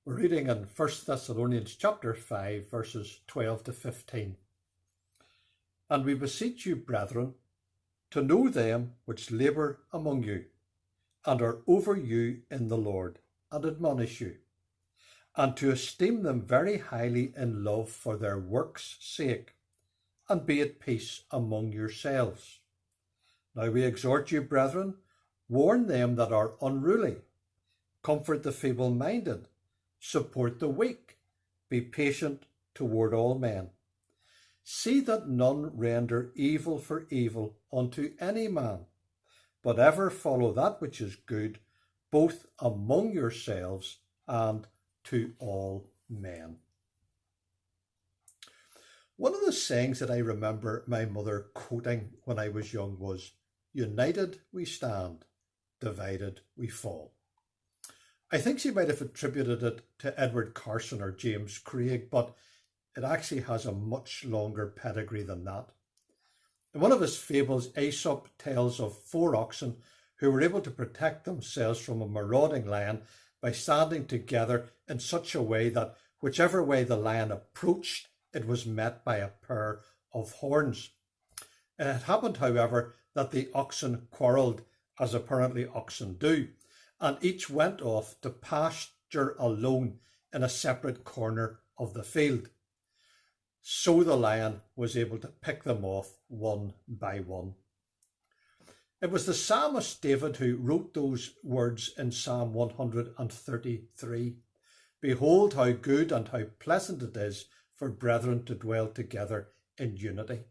We're reading in 1 Thessalonians chapter 5, verses 12 to 15. And we beseech you, brethren, to know them which labour among you, and are over you in the Lord, and admonish you, and to esteem them very highly in love for their works' sake, and be at peace among yourselves. Now we exhort you, brethren, warn them that are unruly, comfort the feeble-minded, support the weak, be patient toward all men. See that none render evil for evil unto any man, but ever follow that which is good, both among yourselves and to all men. One of the sayings that I remember my mother quoting when I was young was, "United we stand, divided we fall." I think she might have attributed it to Edward Carson or James Craig, but it actually has a much longer pedigree than that. In one of his fables, Aesop tells of 4 oxen who were able to protect themselves from a marauding lion by standing together in such a way that whichever way the lion approached, it was met by a pair of horns. It happened, however, that the oxen quarrelled, as apparently oxen do, and each went off to pasture alone in a separate corner of the field. So the lion was able to pick them off one by one. It was the psalmist David who wrote those words in Psalm 133. "Behold how good and how pleasant it is for brethren to dwell together in unity."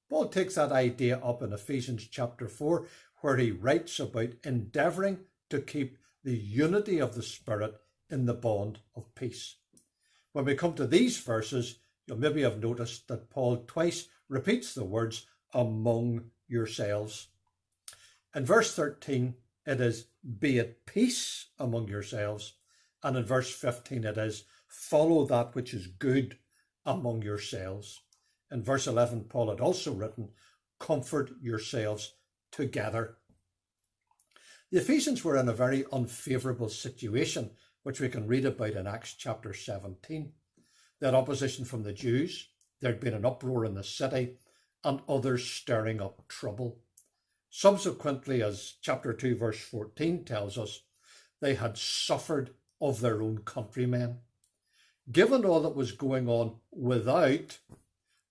Paul takes that idea up in Ephesians chapter 4, where he writes about endeavouring to keep the unity of the Spirit in the bond of peace. When we come to these verses, you'll maybe have noticed that Paul twice repeats the words "among yourselves." In verse 13, it is "be at peace among yourselves," and in verse 15, it is "follow that which is good among yourselves." In verse 11, Paul had also written, "comfort yourselves together." The Ephesians were in a very unfavourable situation, which we can read about in Acts chapter 17. They had opposition from the Jews, there had been an uproar in the city, and others stirring up trouble. Subsequently, as chapter 2 verse 14 tells us, they had suffered of their own countrymen. Given all that was going on without,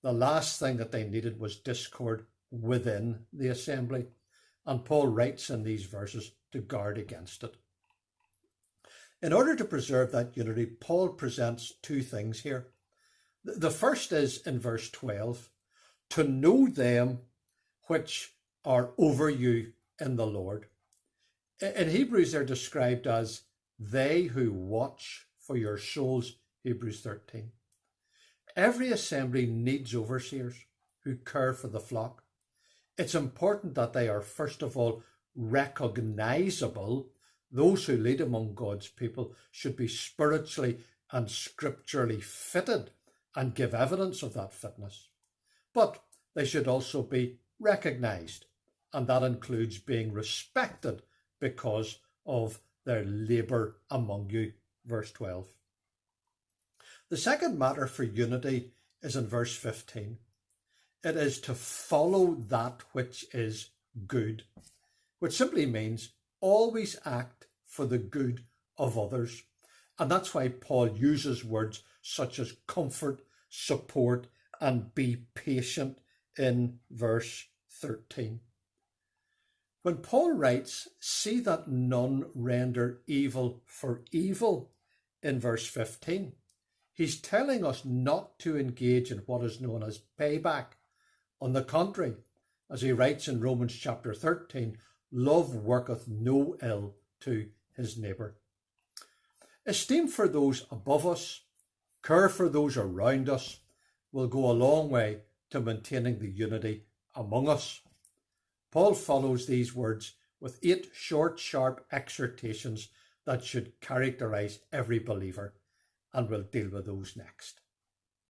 the last thing that they needed was discord within the assembly. And Paul writes in these verses to guard against it. In order to preserve that unity, Paul presents 2 things here. The first is in verse 12, to know them which are over you in the Lord. In Hebrews, they're described as they who watch for your souls, Hebrews 13. Every assembly needs overseers who care for the flock. It's important that they are, first of all, recognisable. Those who lead among God's people should be spiritually and scripturally fitted and give evidence of that fitness. But they should also be recognised, and that includes being respected because of their labour among you, verse 12. The second matter for unity is in verse 15. It is to follow that which is good, which simply means always act for the good of others. And that's why Paul uses words such as comfort, support, and be patient in verse 13. When Paul writes, "see that none render evil for evil," in verse 15, he's telling us not to engage in what is known as payback. On the contrary, as he writes in Romans chapter 13, "love worketh no ill to his neighbour." Esteem for those above us, care for those around us, will go a long way to maintaining the unity among us. Paul follows these words with 8 short, sharp exhortations that should characterise every believer, and we'll deal with those next.